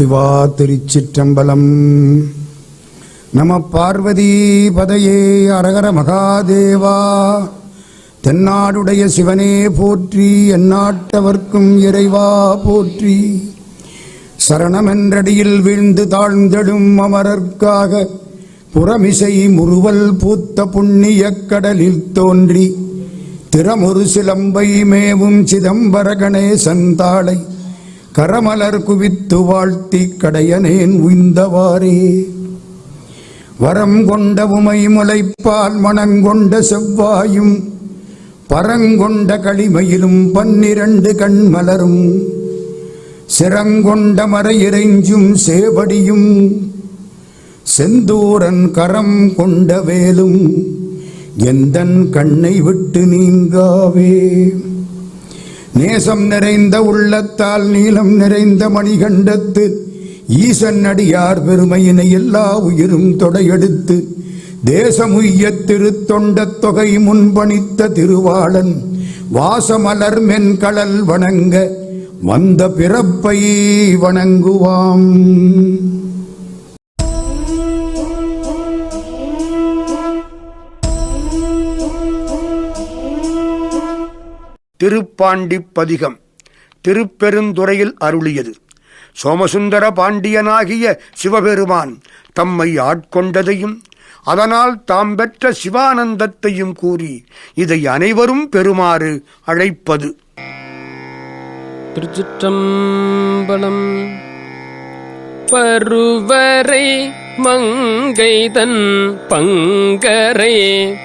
சிவா திருச்சிற்றம்பலம். நம பார்வதி பதையே அரகர மகாதேவா. தென்னாடுடைய சிவனே போற்றி, எந்நாட்டவர்க்கும் இறைவா போற்றி. சரணமென்றடியில் வீழ்ந்து தாழ்ந்தெடும் அமரர்க்காக புறமிசை முறுவல் பூத்த புண்ணிய கடலில் தோன்றி திறமொரு சிலம்பை மேவும் சிதம்பர கணேசன் தாளை கரமலர் குவித்து வாழ்த்தி கடையனேன் உய்ந்தவாறே. வரம் கொண்ட உமை முளைப்பால் மணங்கொண்ட செவ்வாயும் பரங்கொண்ட களிமையிலும் 12 கண்மலரும் சிறங்கொண்ட மறையிறைஞ்சும் சேவடியும் செந்தூரன் கரம் கொண்ட வேலும் எந்தன் கண்ணை விட்டு நீங்காவே. நேசம் நிறைந்த உள்ளத்தால் நீளம் நிறைந்த மணிகண்டத்து ஈசன் அடியார் பெருமையினை எல்லா உயிரும் தொடையெடுத்து தேசமுய்ய திருத்தொண்ட தொகை முன்பணித்த திருவாளன் வாசமலர் மென்கடல் வணங்க வந்த பிறப்பை வணங்குவாம். திருப்பாண்டிப்பதிகம் திருப்பெருந்துறையில் அருளியது. சோமசுந்தர பாண்டியனாகிய சிவபெருமான் தம்மை ஆட்கொண்டதையும் அதனால் தாம் பெற்ற சிவானந்தத்தையும் கூறி இதை அனைவரும் பெறுமாறு அழைப்பது. திருச்சிற்றம்பலம். பருவரை மங்கைதன் பங்கரை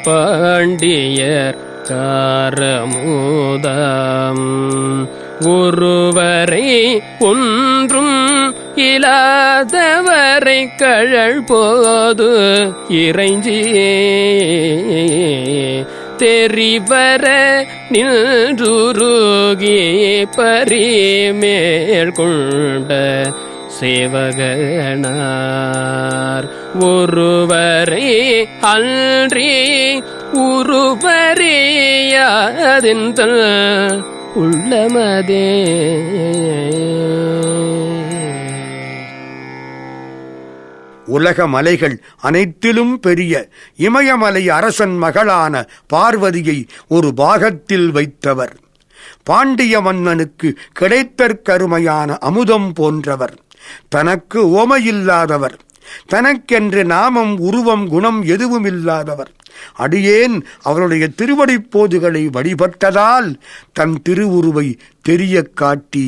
பாண்டியர் காரமுதாம் ஒருவரை ஒன்றும் இலாதவரை கழல் போது இறைஞ்சி தெரிவர நின்றுருகி பரிமேல் கொண்ட சேவகனார் ஒருவரை அன்றி உருவறியாதென்றல் உள்ளமதே. உலக மலைகள் அனைத்திலும் பெரிய இமயமலை அரசன் மகளான பார்வதியை ஒரு பாகத்தில் வைத்தவர். பாண்டிய மன்னனுக்கு கிடைத்தற்கருமையான அமுதம் போன்றவர். தனக்கு ஓமையில்லாதவர். தனக்கென்று நாமம் உருவம் குணம் எதுவும் இல்லாதவர். அடியேன் அவருடைய திருவடிப் போதுகளை வழிபட்டதால் தன் திருவுருவை தெரிய காட்டி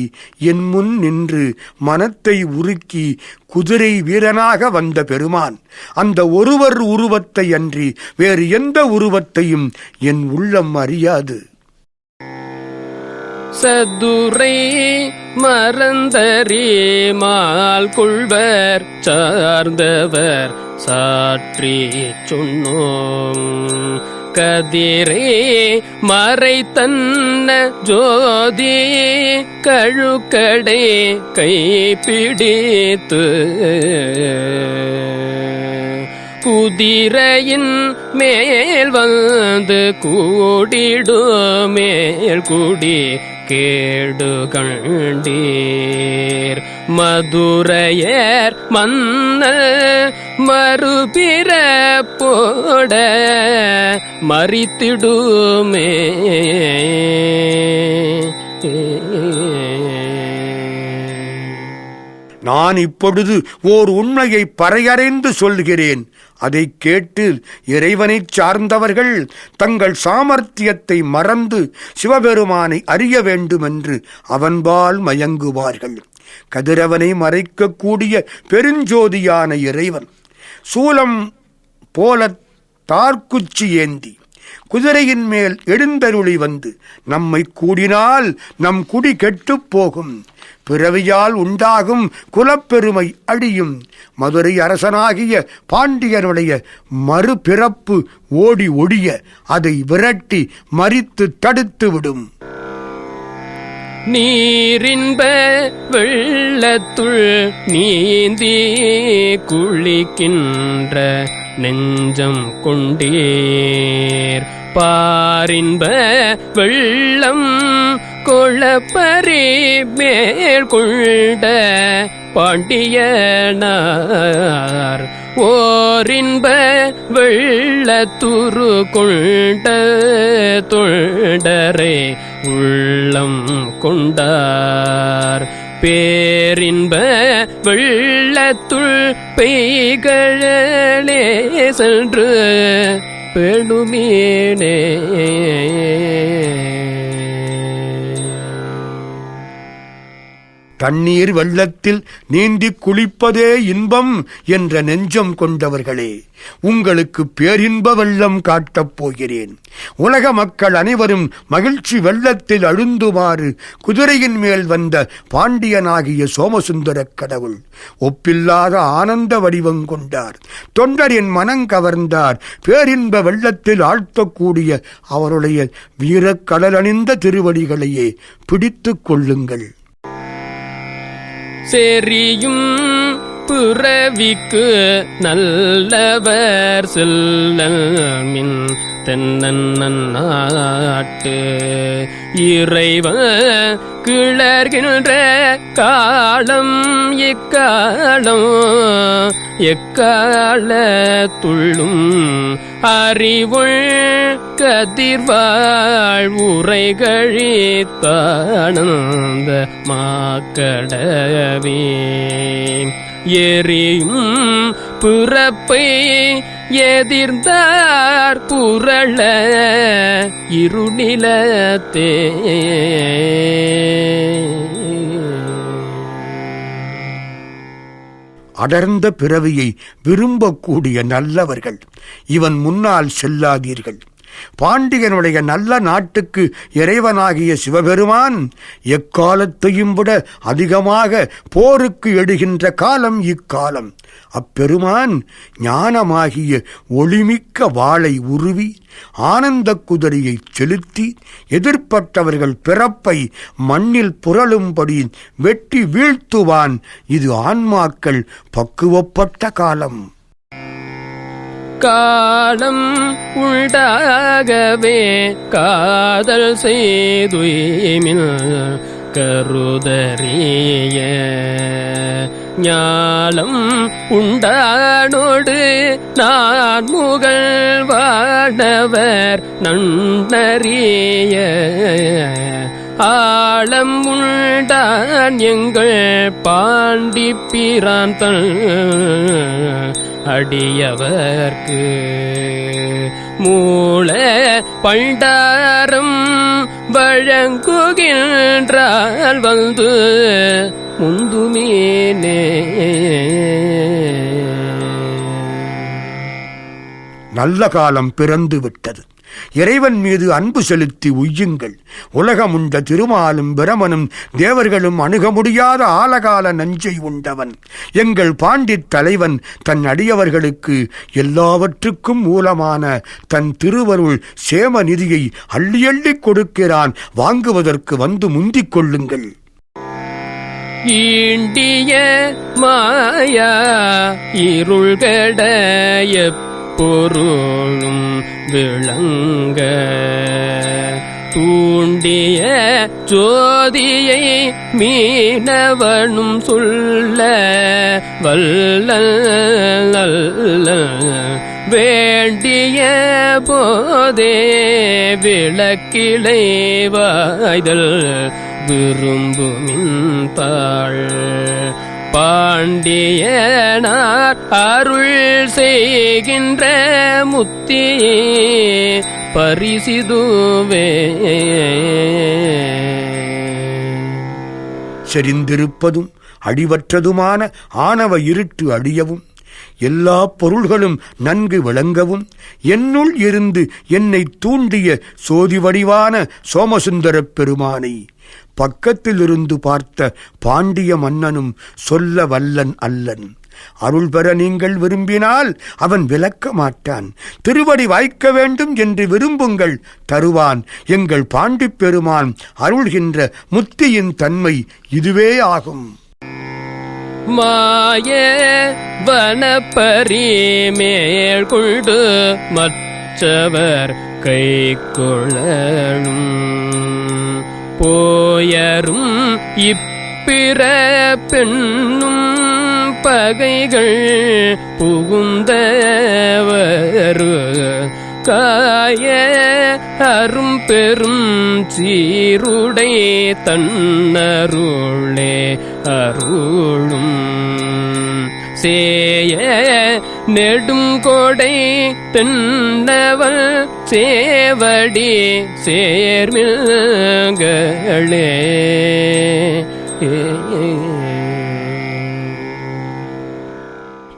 என் முன் நின்று மனத்தை உருக்கி குதிரை வீரனாக வந்த பெருமான் அந்த ஒருவர் உருவத்தை அன்றி வேறு எந்த உருவத்தையும் என் உள்ளம் அறியாது. சதுரை மறந்தறிமால் கொள்வர் சார்ந்தவர் சாற்றி சொன்னோம் கதிரே மறை தன்ன ஜோதி கழுக்கடை கைப்பிடித்து குதிரையின் மேல் வந்து கூடிடு மேல் கூடி கேடு கண்டீர் மதுரையர் மன்னல் மறுபிறப்போட மறித்திடுமே. நான் இப்பொழுது ஓர் உண்மையை பறையறைந்து சொல்கிறேன். அதை கேட்டு இறைவனைச் சார்ந்தவர்கள் தங்கள் சாமர்த்தியத்தை மறந்து சிவபெருமானை அறிய வேண்டுமென்று அவன்பால் மயங்குவார்கள். கதிரவனை மறைக்கக்கூடிய பெருஞ்சோதியான இறைவன் சூலம் போல தார்குச்சி ஏந்தி குதிரையின் மேல் எழுந்தருளி வந்து நம்மை கூடினால் நம் குடி கெட்டுப் போகும், பிறவியால் உண்டாகும் குலப்பெருமை அழியும், மதுரை அரசனாகிய பாண்டியனுடைய மறுபிறப்பு ஓடி ஒடிய அதை விரட்டி மறித்து தடுத்து விடும். நீரின்ப வெள்ளத்துள் நீந்தி குளிக்கின்ற நெஞ்சம் கொண்டீர் பாரின்ப வெள்ளம் கொளப்பரி மேற்கொண்ட பாண்டியனார் ஓரின்ப வெள்ளத்துரு கொண்ட தொண்டரை உள்ளம் கொண்டார் பேரின்ப வெள்ளத்துள் பெய்களே சென்று பெணுமீனே தண்ணீர் வெள்ளத்தில் நீந்தி குளிப்பதே இன்பம் என்ற நெஞ்சம் கொண்டவர்களே, உங்களுக்கு பேரின்ப வெள்ளம் காட்டப் போகிறேன். உலக மக்கள் அனைவரும் மகிழ்ச்சி வெள்ளத்தில் அழுந்துமாறு குதிரையின் மேல் வந்த பாண்டியனாகிய சோமசுந்தர கடவுள் ஒப்பில்லாத ஆனந்த வடிவம் கொண்டார். தொண்டரின் மனம் கவர்ந்தார். பேரின்ப வெள்ளத்தில் ஆழ்த்தக்கூடிய அவருடைய வீரக்கடலணிந்த திருவடிகளையே பிடித்துக் கொள்ளுங்கள். செறியும் புறவிக்கு நல்லவர் செல்லமின் தென்னன்னாட்டு இறைவன் கிளர்கின்ற காலம் எக்காலம் எக்காலத்துள்ளும் அறிவுள் கதிர்வாழ் உரைகழித்தானந்த மாக்கடவே எரியும் பிறப்பை எதிர்ந்தார் புரள இருநிலத்தே அடர்ந்த பிறவியை விரும்பக்கூடிய நல்லவர்கள் இவன் முன்னால் செல்லாதீர்கள். பாண்டியனுடைய நல்ல நாட்டுக்கு இறைவனாகிய சிவபெருமான் எக்காலத்தையும் விட அதிகமாக போருக்கு எடுகின்ற காலம் இக்காலம். அப்பெருமான் ஞானமாகிய ஒளிமிக்க வாளை உருவி ஆனந்த குதிரையை செலுத்தி எதிர்ப்பட்டவர்கள் பிறப்பை மண்ணில் புரளும்படி வெட்டி வீழ்த்துவான். இது ஆன்மாக்கள் பக்குவப்பட்ட காலம். காலம் உண்டாகவே காதல் செய்துமில் கருதறிய ஞாலம் உண்டானோடு நான் முகழ்வானவர் நன்னறிய ஆழம் உண்டான் எங்கள் பாண்டிப்பிரான் அடியவர்க்கு மூல பண்டாரம் வழங்குகின்றால் வந்து முந்துமீனே. நல்ல காலம் பிறந்து விட்டது. இறைவன் மீது அன்பு செலுத்தி உய்யுங்கள். உலகமுண்ட திருமாலும் பிரமனும் தேவர்களும் அணுக முடியாத ஆலகால நஞ்சை உண்டவன் எங்கள் பாண்டித் தலைவன் தன் அடியவர்களுக்கு எல்லாவற்றுக்கும் மூலமான தன் திருவருள் சேம நிதியை அள்ளி அள்ளி கொடுக்கிறான். வாங்குவதற்கு வந்து முந்திக் கொள்ளுங்கள். ஈண்டிய மாயா இருள்கடைய பொருளும் விளங்க தூண்டிய ஜோதியை மீனவனும் சொல்ல வல்ல வேண்டிய போதே விளக்கிளை வாய்தல் விரும்புமின் தாள் பாண்டியனார் அருள் செய்கின்ற முத்தி பரிசிதுவே. செறிந்திருப்பதும் அடிவற்றதுமான ஆணவ இருட்டு அடியவும் எல்லா பொருள்களும் நன்கு விளங்கவும் என்னுள் இருந்து என்னை தூண்டிய சோதி வடிவான சோமசுந்தரப் பெருமானை பக்கத்திலிருந்து பார்த்த பாண்டிய மன்னனும் சொல்ல வல்லன் அல்லன். அருள் பெற நீங்கள் விரும்பினால் அவன் விலக்க மாட்டான். திருவடி வாய்க்க வேண்டும் என்று விரும்புங்கள், தருவான். எங்கள் பாண்டிப் பெருமான் அருள்கின்ற முத்தியின் தன்மை இதுவே ஆகும். மாய வனப்பரி மேல் கொண்டு மற்றவர் கை கொள்ளலும் போயரும் இப்பிற பெண்ணும் பகைகள் புகுந்தவரு காய அரும் பெரும் சீருடை தன்னருளே அருளும் சேய நெடுங்கொடை தென்னவள் சேவடி சேர்மில்களே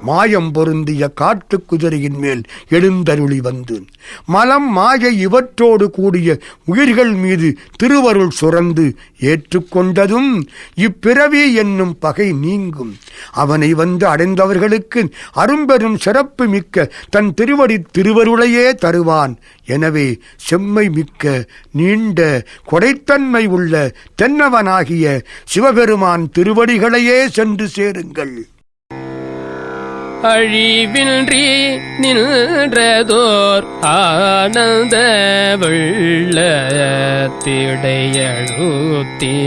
மாயம் பொருந்திய காட்டுக் குதிரையின் மேல் எழுந்தருளி வந்து மலம் மாயை இவற்றோடு கூடிய உயிர்கள் மீது திருவருள் சுரந்து ஏற்றுக்கொண்டதும் இப்பிறவி என்னும் பகை நீங்கும். அவனை வந்து அடைந்தவர்களுக்கு அரும்பெரும் சிறப்பு மிக்க தன் திருவடி திருவருளையே தருவான். எனவே செம்மை மிக்க நீண்ட கொடைத்தன்மை உள்ள தென்னவனாகிய சிவபெருமான் திருவடிகளையே சென்று சேருங்கள். அழிவின்றி நின்றதோர் ஆனந்த வெள்ளத்திடையழுத்தி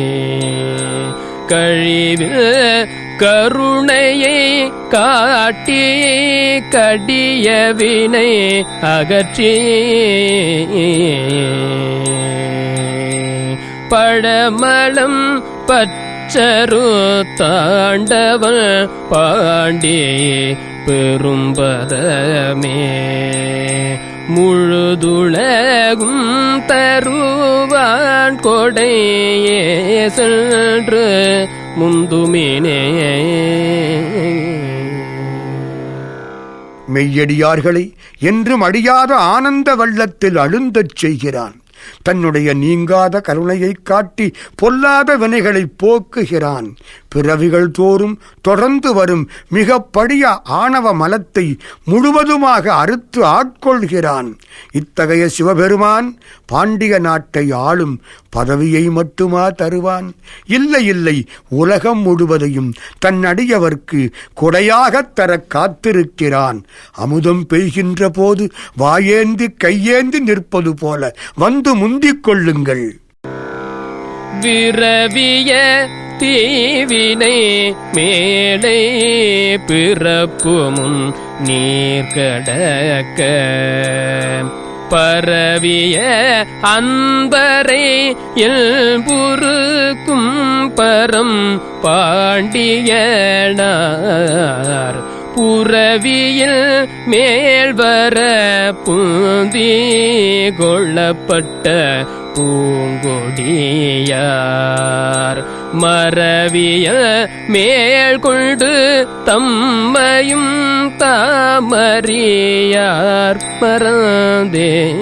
கழிவில் கருணையை காட்டி கடிய வினை அகற்றி படமளம் பச்சரு தாண்டவன் பாண்டி பெரும்பதமே முழுதுலகும் தருவான் கொடையே சென்று முந்துமினே. மெய்யடியார்களை என்றும் அடியாத ஆனந்த வெள்ளத்தில் அழுந்தச் செய்கிறான். தன்னுடைய நீங்காத கருணையைக் காட்டி பொல்லாத வினைகளை போக்குகிறான். பிறவிகள் தோறும் தொடர்ந்து வரும் மிக படிய ஆணவ மலத்தை முழுவதுமாக அறுத்து ஆட்கொள்கிறான். இத்தகைய சிவபெருமான் பாண்டிய நாட்டை ஆளும் பதவியை மட்டுமா தருவான்? இல்லை இல்லை, உலகம் முழுவதையும் தன் அடியவர்க்கு கொடையாகத் தர காத்திருக்கிறான். அமுதம் பெய்கின்ற போது வாயேந்தி கையேந்தி நிற்பது போல வந்து முந்திக் கொள்ளுங்கள். விரவிய தீவினை மேலே பிறப்பு முன் நீர்கடக்க பரவிய அன்பரை இல்புறுக்கும் பரம் பாண்டியனார் புறவியில் மேல்வர பூந்தி கொள்ளப்பட்ட பூங்கொடியார் மரவிய மேல் கொண்டு தம்மையும் தாமறியார் மறந்தே.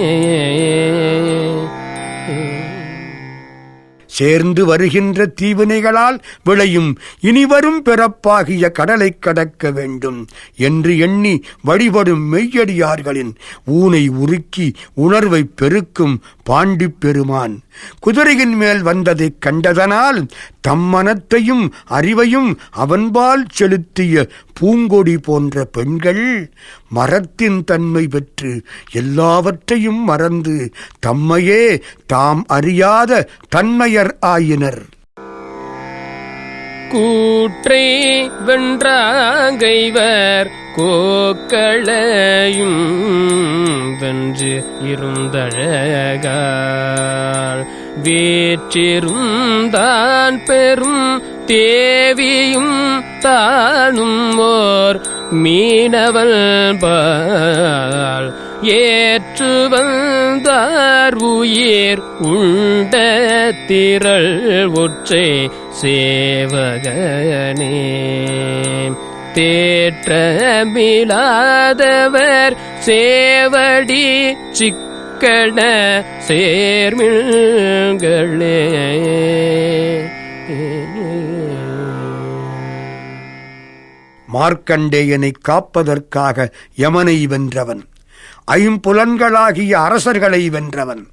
சேர்ந்து வருகின்ற தீவினைகளால் விளையும் இனிவரும் பிறப்பாகிய கடலை கடக்க வேண்டும் என்று எண்ணி வழிபடும் மெய்யடியார்களின் ஊனை உருக்கி உணர்வை பெருக்கும் பாண்டிப் பெருமான் குதிரையின் மேல் வந்ததைக் கண்டதனால் தம் மனத்தையும் அறிவையும் அவன்பால் செலுத்திய பூங்கொடி போன்ற பெண்கள் மரத்தின் தன்மை பெற்று எல்லாவற்றையும் மறந்து தம்மையே தாம் அறியாத தன்மையர் ஆயினர். கூற்றை வென்றாங்கைவர் கோக்களையும் வென்று இருந்தழகால் வேற்றிருந்தான் பெரும் தேவியும் தானும் ஓர் மீனவள் பால் ஏற்று வந்தார் உயிர் உண்ட திரள் ஒற்றை சேவகனே தேற்றமிலாதவர் சேவடி சிக்கன சேர்மில்களே. மார்க்கண்டேயனை காப்பதற்காக யமனை வென்றவன், ஐம்புலன்களாகிய அரசர்களை வென்றவன்,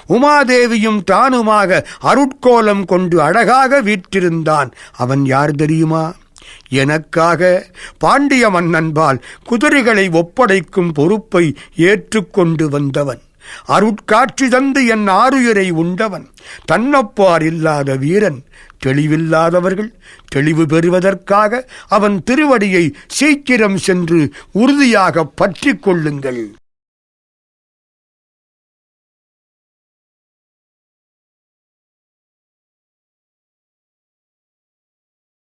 உமாதேவியும் தானுமாக அருட்கோலம் கொண்டு அழகாக வீற்றிருந்தான். அவன் யார் தெரியுமா? எனக்காக பாண்டிய மன்னன்பால் குதிரைகளை ஒப்படைக்கும் பொறுப்பை ஏற்றுக்கொண்டு வந்தவன். அருட்காட்சி தந்து என் ஆருயிரை உண்டவன். தன்னப்பார் இல்லாத வீரன். தெளிவில்லாதவர்கள் தெளிவு பெறுவதற்காக அவன் திருவடியை சீக்கிரம் சென்று உறுதியாக பற்றிக் கொள்ளுங்கள்.